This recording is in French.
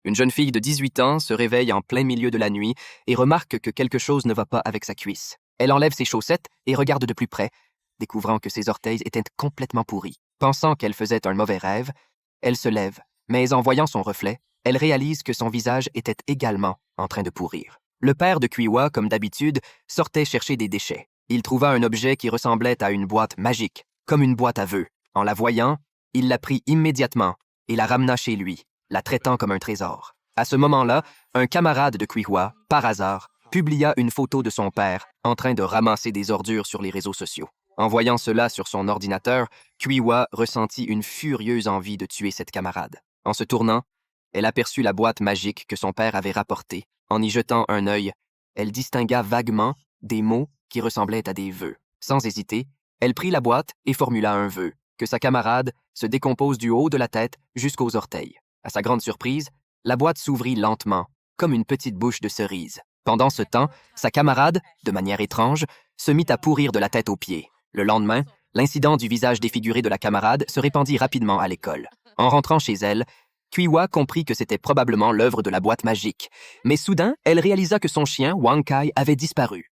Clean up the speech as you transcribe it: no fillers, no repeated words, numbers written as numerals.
Une jeune fille de 18 ans se réveille en plein milieu de la nuit et remarque que quelque chose ne va pas avec sa cuisse. Elle enlève ses chaussettes et regarde de plus près, découvrant que ses orteils étaient complètement pourris. Pensant qu'elle faisait un mauvais rêve, elle se lève, mais en voyant son reflet, elle réalise que son visage était également en train de pourrir. Le père de Kwiwa, comme d'habitude, sortait chercher des déchets. Il trouva un objet qui ressemblait à une boîte magique, comme une boîte à vœux. En la voyant, il la prit immédiatement et la ramena chez lui, la traitant comme un trésor. À ce moment-là, un camarade de Kwiwa, par hasard, publia une photo de son père en train de ramasser des ordures sur les réseaux sociaux. En voyant cela sur son ordinateur, Kwiwa ressentit une furieuse envie de tuer cette camarade. En se tournant, elle aperçut la boîte magique que son père avait rapportée. En y jetant un œil, elle distingua vaguement des mots qui ressemblaient à des vœux. Sans hésiter, elle prit la boîte et formula un vœu, que sa camarade se décompose du haut de la tête jusqu'aux orteils. À sa grande surprise, la boîte s'ouvrit lentement, comme une petite bouche de cerise. Pendant ce temps, sa camarade, de manière étrange, se mit à pourrir de la tête aux pieds. Le lendemain, l'incident du visage défiguré de la camarade se répandit rapidement à l'école. En rentrant chez elle, Kwiwa comprit que c'était probablement l'œuvre de la boîte magique. Mais soudain, elle réalisa que son chien, Wang Kai, avait disparu.